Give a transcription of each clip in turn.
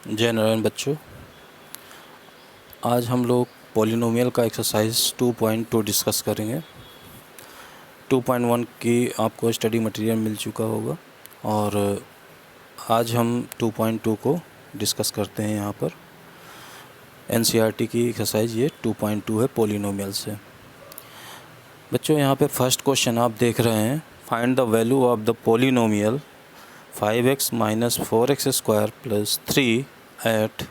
जय नारायण बच्चों, आज हम लोग पॉलिनोमियल का एक्सरसाइज 2.2 डिस्कस करेंगे। 2.1 की आपको स्टडी मटेरियल मिल चुका होगा और आज हम 2.2 को डिस्कस करते हैं। यहाँ पर एनसीईआरटी की एक्सरसाइज ये 2.2 है पॉलिनोमियल से। बच्चों यहाँ पे फर्स्ट क्वेश्चन आप देख रहे हैं, find the value of the polynomial 5x minus 4x square plus 3 at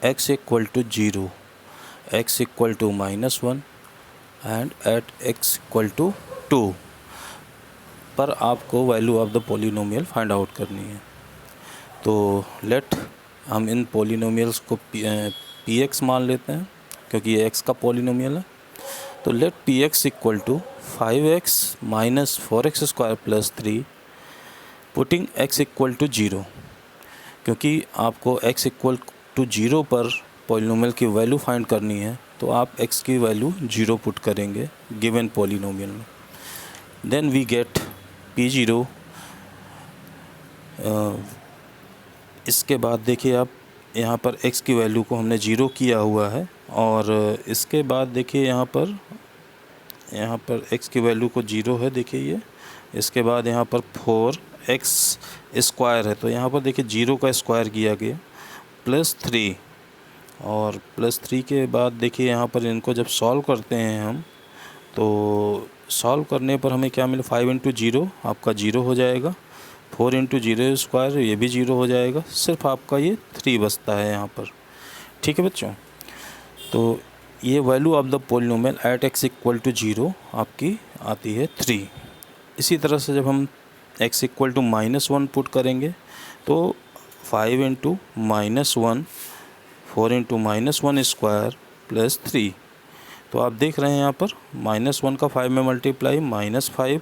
x equal to 0, x equal to -1 and at x equal to 2 पर आपको value of the polynomial find out करनी है। तो late हम इन पॉलिनोमियल्स को px मान लेते हैं क्योंकि ये x का पॉलिनोमियल है। तो let px equal to 5x minus 4x square plus 3 putting x equal to 0, क्योंकि आपको x इक्वल टू 0 पर पॉलिनोमियल की वैल्यू फाइंड करनी है, तो आप x की वैल्यू 0 पुट करेंगे गिवन पॉलिनोमियल में। Then we get p0। इसके बाद देखिए आप यहाँ पर x की वैल्यू को हमने 0 किया हुआ है और इसके बाद देखिए यहाँ पर x की वैल्यू को 0 है, देखिए ये। इसके बाद यहाँ पर 4x स्क्वायर है, तो यहाँ पर देखिए 0 का स्क्वायर किया गया प्लस 3 और प्लस 3 के बाद देखिए यहाँ पर इनको जब सॉल्व करते हैं हम, तो सॉल्व करने पर हमें क्या मिले, 5 इंटू 0 आपका 0 हो जाएगा, 4 इंटू 0 स्क्वायर ये भी 0 हो जाएगा, सिर्फ आपका ये 3 बचता है यहाँ पर। ठीक है बच्चों, तो ये value of the polynomial at x equal to 0 आपकी आती है 3। इसी तरह से जब हम x इक्वल टू -1 पुट करेंगे तो 5 इंटू -1 4 इंटू -1 स्क्वायर प्लस 3। तो आप देख रहे हैं यहाँ पर -1 का 5 में मल्टीप्लाई -5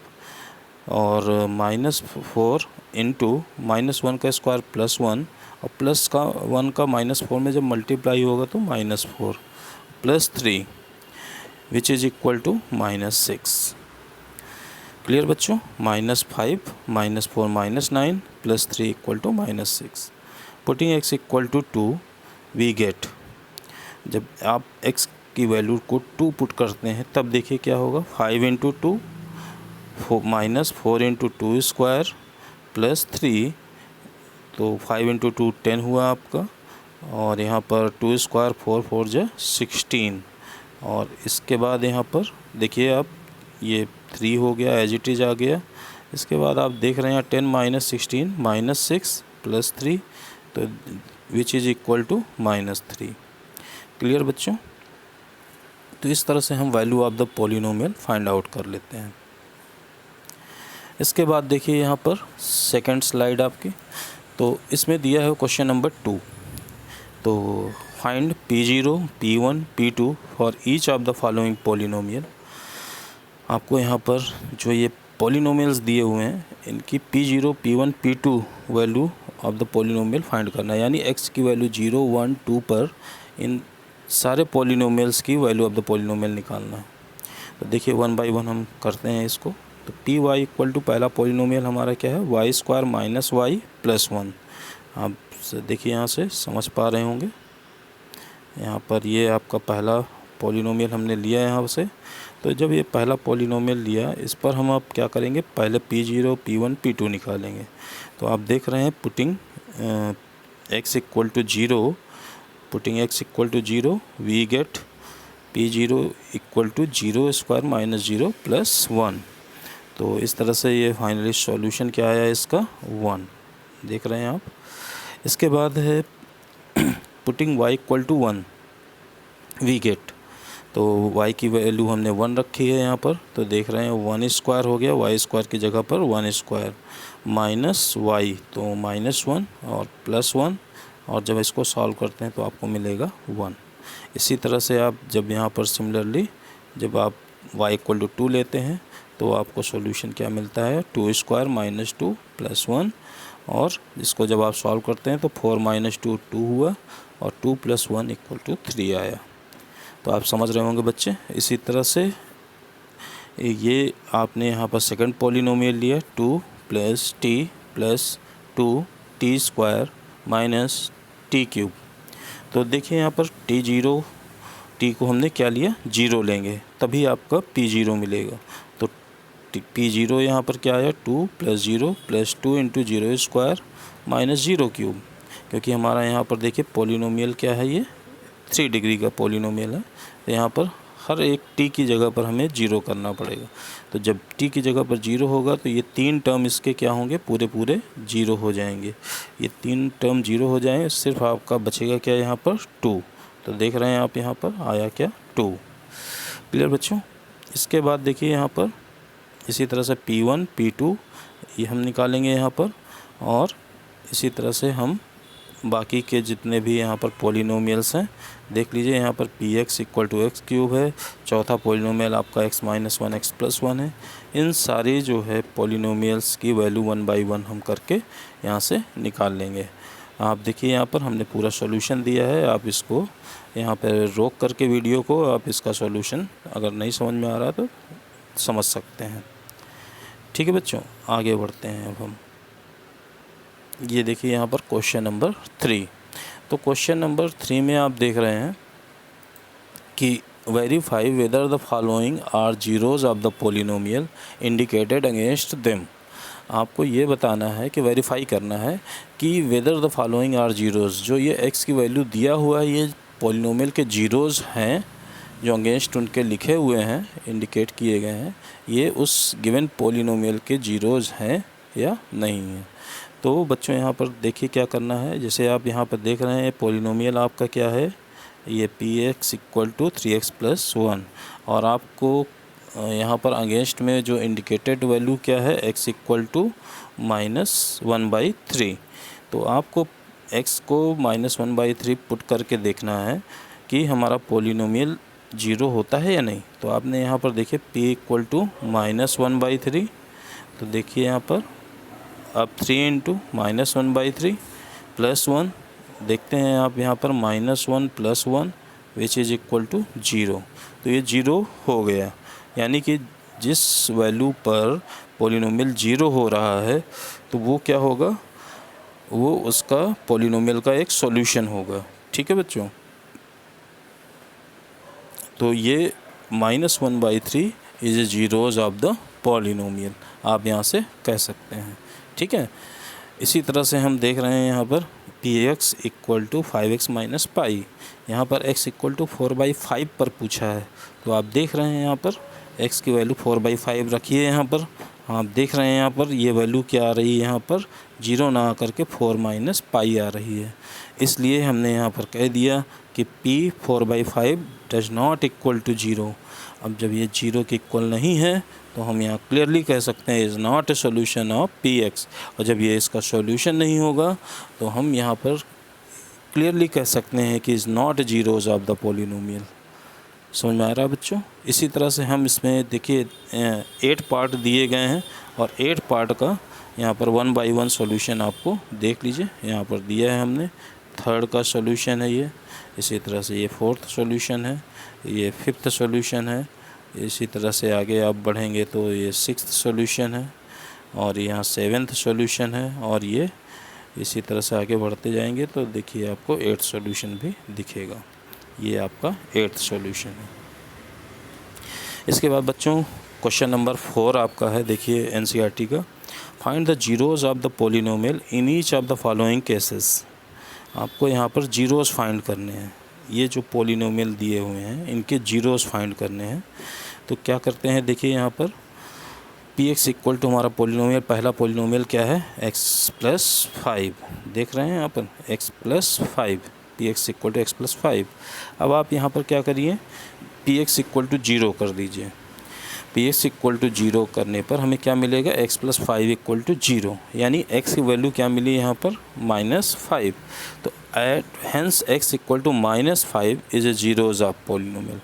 और -4 इंटू -1 का स्क्वायर +1 और प्लस का 1 का -4 में जब मल्टीप्लाई होगा तो -4 plus 3 which is equal to -6। Clear बच्चों, -5 -4 -9 plus 3 equal to -6। Putting x equal to 2 we get, जब आप x की वैल्यू को 2 पुट करते हैं तब देखिए क्या होगा, 5 इंटू 2 -4 इंटू 2 स्क्वायर प्लस 3, तो 5 इंटू 2 10 हुआ आपका और यहाँ पर 2 स्क्वायर 4 4 जो 16 और इसके बाद यहाँ पर देखिए आप ये 3 हो गया, एज इट इज़ आ गया। इसके बाद आप देख रहे हैं 10 माइनस 16 -6 प्लस 3, तो which is equal to -3। Clear बच्चों, तो इस तरह से हम value of the polynomial find out कर लेते हैं। इसके बाद देखिए यहाँ पर सेकंड स्लाइड आपकी, तो इसमें दिया है क्वेश्चन नंबर 2। तो find p0 p1 p2 for each of the following polynomial. आपको यहाँ पर जो ये पॉलिनोमियल्स दिए हुए हैं इनकी p0 p1 p2 value of the polynomial find करना है, यानी x की वैल्यू 0 1 2 पर इन सारे पॉलिनोमियल्स की वैल्यू ऑफ द पॉलिनोमियल निकालना है। तो देखिए 1 बाई 1 हम करते हैं इसको। तो पी वाई इक्वल टू पहला पॉलिनोमियल हमारा क्या है, Y square minus Y plus 1। आप देखिए यहाँ से समझ पा रहे होंगे, यहाँ पर ये आपका पहला पॉलिनोमियल हमने लिया है यहाँ से। तो जब ये पहला पॉलिनोमियल लिया, इस पर हम अब क्या करेंगे, पहले p0 p1 p2 निकालेंगे। तो आप देख रहे हैं putting x equal to 0, putting x equal to 0 we get p0 equal to 0 square minus 0 plus 1। तो इस तरह से ये फाइनली सॉल्यूशन क्या आया इसका, 1। देख रहे हैं आप। इसके बाद है putting y equal to 1 we get, तो y की वैल्यू हमने 1 रखी है यहाँ पर। तो देख रहे हैं 1 स्क्वायर हो गया, y स्क्वायर की जगह पर 1 स्क्वायर माइनस y, तो -1 और +1, और जब इसको सॉल्व करते हैं तो आपको मिलेगा 1। इसी तरह से आप जब यहाँ पर सिमिलरली जब आप y इक्वल टू 2 लेते हैं तो आपको सॉल्यूशन क्या मिलता है, 2 स्क्वायर -2 प्लस 1, और इसको जब आप सॉल्व करते हैं तो 4 - 2 2 हुआ और 2 + 1 = 3 आया। तो आप समझ रहे होंगे बच्चे। इसी तरह से ये आपने यहाँ पर सेकंड पॉलिनोमियल लिया, 2 + t + 2 t² - टी क्यूब। तो देखिए यहाँ पर टी को हमने क्या लिया, 0 लेंगे, तभी आपका P0 मिलेगा। तो P0 यहाँ पर क्या आया, 2 + 0 + 2 × 0² - 0 क्यूब, क्योंकि हमारा यहाँ पर देखिए पॉलिनोमियल क्या है, ये 3 डिग्री का पॉलिनोमियल है। तो यहाँ पर हर एक टी की जगह पर हमें 0 करना पड़ेगा। तो जब टी की जगह पर 0 होगा तो ये 3 टर्म इसके क्या होंगे, पूरे 0 हो जाएंगे। ये 3 टर्म 0 हो जाएंगे, सिर्फ आपका बचेगा क्या यहाँ पर, 2। तो देख रहे हैं आप यहाँ पर आया क्या, 2। क्लियर बच्चों। इसके बाद देखिए यहाँ पर इसी तरह से P1 P2 ये हम निकालेंगे यहाँ पर, और इसी तरह से हम बाकी के जितने भी यहाँ पर पॉलिनोमियल्स हैं देख लीजिए। यहाँ पर Px = x³ है, चौथा पॉलिनोमियल आपका x - 1 x + 1 है। इन सारे जो है पॉलिनोमियल्स की वैल्यू 1 बाई 1 हम करके यहाँ से निकाल लेंगे। आप देखिए यहाँ पर हमने पूरा सॉल्यूशन दिया है, आप इसको यहाँ पर रोक करके वीडियो को आप इसका सॉल्यूशन अगर नहीं समझ में आ रहा तो समझ सकते हैं। ठीक है बच्चों, आगे बढ़ते हैं अब हम। ये देखिए यहाँ पर क्वेश्चन नंबर 3। तो क्वेश्चन नंबर 3 में आप देख रहे हैं कि verify whether the following are zeros of the polynomial indicated against them. आपको ये बताना है कि वेरीफाई करना है कि whether the following are zeros, जो ये एक्स की वैल्यू दिया हुआ है ये पॉलिनोमियल के जीरोज़ हैं, जो अगेंस्ट उनके लिखे हुए हैं, इंडिकेट किए गए हैं, ये उस गिवन पॉलिनोमियल के जीरोज़ हैं या नहीं हैं। तो बच्चों यहाँ पर देखिए क्या करना है। जैसे आप यहाँ पर देख रहे हैं पॉलिनोमियल आपका क्या है, ये Px = 3x + 1, और आपको यहाँ पर अगेंस्ट में जो इंडिकेटेड वैल्यू क्या है, x = -1/3। तो आपको x को -1/3 पुट करके देखना है कि हमारा पॉलिनोमियल 0 होता है या नहीं। तो आपने यहाँ पर देखिए P = -1/3। तो देखिए यहाँ पर अब 3 × -1/3 + 1 देखते हैं आप यहाँ पर -1 + 1 विच इज़ इक्वल टू 0। तो ये 0 हो गया, यानी कि जिस वैल्यू पर पॉलिनोमियल 0 हो रहा है तो वो क्या होगा, वो उसका पॉलिनोमियल का एक सॉल्यूशन होगा। ठीक है बच्चों। तो ये -1/3 is a zeros of the polynomial, आप यहाँ से कह सकते हैं। ठीक है। इसी तरह से हम देख रहे हैं यहाँ पर Px = 5x - π, यहाँ पर x = 4/5 पर पूछा है। तो आप देख रहे हैं यहाँ पर x की वैल्यू 4/5 रखी है। यहाँ पर आप देख रहे हैं यहाँ पर ये वैल्यू क्या आ रही है, यहाँ पर 0 ना आकर के 4 - π आ रही है। इसलिए हमने यहाँ पर कह दिया कि P 4/5 does not equal to 0। अब जब ये 0 के इक्वल नहीं है तो हम यहाँ क्लियरली कह सकते हैं is not a solution of Px। और जब ये इसका सॉल्यूशन नहीं होगा तो हम यहाँ पर क्लियरली कह सकते हैं कि is not zeros of the polynomial. समझ में आ रहा है बच्चों। इसी तरह से हम इसमें देखिए 8 पार्ट दिए गए हैं, और 8 पार्ट का यहाँ पर 1 बाई 1 सॉल्यूशन आपको देख लीजिए यहाँ पर दिया है हमने। 3rd का सॉल्यूशन है ये, इसी तरह से ये 4th सॉल्यूशन है, ये 5th सॉल्यूशन है। इसी तरह से आगे आप बढ़ेंगे तो ये 6th सॉल्यूशन है, और यहाँ 7th सॉल्यूशन है, और ये इसी तरह से आगे बढ़ते जाएंगे तो देखिए आपको 8th सॉल्यूशन भी दिखेगा। ये आपका 8th सॉल्यूशन है। इसके बाद बच्चों क्वेश्चन नंबर 4 आपका है, देखिए NCERT का, find the zeros of the polynomial in each of the following cases. आपको यहाँ पर जीरोज़ फाइंड करने हैं। ये जो पॉलिनोमियल दिए हुए हैं इनके जीरोज़ फाइंड करने हैं। तो क्या करते हैं, देखिए यहाँ पर Px = हमारा पॉलिनोमियल, पहला पॉलिनोमियल क्या है, x + 5। देख रहे हैं यहाँ पर x + 5, Px = x + 5। अब आप यहाँ पर क्या करिए, Px = 0 कर दीजिए। Px = 0 करने पर हमें क्या मिलेगा, x + 5 = 0, यानी x की वैल्यू क्या मिली यहाँ पर, -5। तो hence x = -5 is a zeros of polynomial.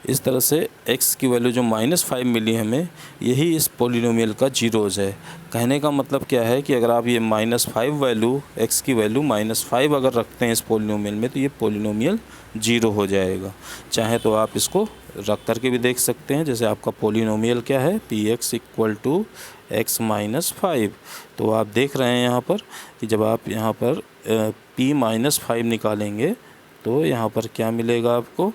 इस तरह से x की वैल्यू जो -5 मिली हमें, यही इस पॉलिनोमियल का जीरोज़ है। कहने का मतलब क्या है कि अगर आप ये -5 वैल्यू, x की वैल्यू -5 अगर रखते हैं इस पॉलिनोमियल में, तो ये पॉलिनोमियल 0 हो जाएगा। चाहे तो आप इसको रख करके भी देख सकते हैं। जैसे आपका पॉलिनोमियल क्या है, Px = x माइनस 5। तो आप देख रहे हैं यहाँ पर कि जब आप यहाँ पर p माइनस 5 निकालेंगे तो यहाँ पर क्या मिलेगा आपको,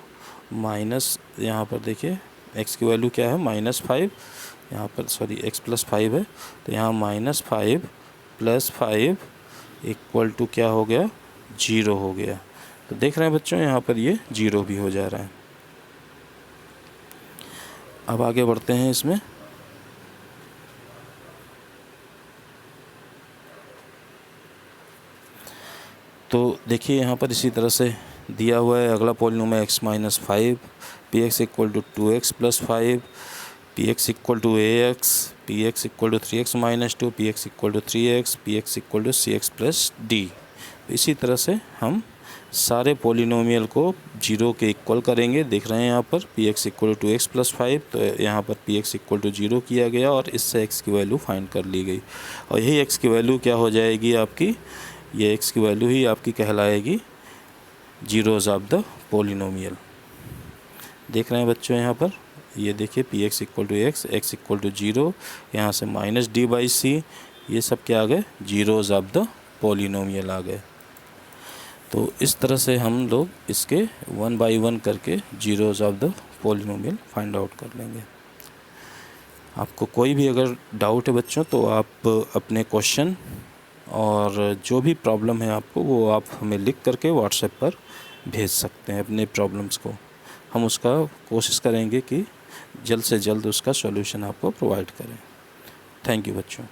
माइनस, यहाँ पर देखिए x की वैल्यू क्या है -5, यहाँ पर सॉरी x प्लस 5 है, तो यहाँ -5 प्लस 5 इक्वल टू क्या हो गया, 0 हो गया। तो देख रहे हैं बच्चों यहाँ पर ये 0 भी हो जा रहा है। अब आगे बढ़ते हैं इसमें। तो देखिए यहाँ पर इसी तरह से दिया हुआ है अगला polynomial x minus 5, P X equal to 2x plus 5, P X equal to ax, P X equal to 3x minus 2, P X equal to 3x, P X equal to C X plus D. इसी तरह से हम सारे polynomial को 0 के equal करेंगे। देख रहे हैं यहाँ पर P X equal to x plus 5, तो यहाँ पर पी एक्स इक्वल टू 0 किया गया और इससे x की वैल्यू फाइंड कर ली गई। और यही x की वैल्यू क्या हो जाएगी आपकी, ये x की वैल्यू ही आपकी कहलाएगी जीरोज़ ऑफ द पॉलिनोमियल। देख रहे हैं बच्चों यहाँ पर ये देखिए P X equal to X equal to 0, यहाँ से माइनस डी बाई सी, ये सब क्या आ गए, जीरोज़ ऑफ द पॉलिनोमियल आ गए। तो इस तरह से हम लोग इसके 1 बाई 1 करके zeros of the polynomial find out कर लेंगे। आपको कोई भी अगर डाउट है बच्चों तो आप अपने क्वेश्चन और जो भी प्रॉब्लम है आपको वो आप हमें लिख करके व्हाट्सएप पर भेज सकते हैं अपने प्रॉब्लम्स को। हम उसका कोशिश करेंगे कि जल्द से जल्द उसका सॉल्यूशन आपको प्रोवाइड करें। थैंक यू बच्चों।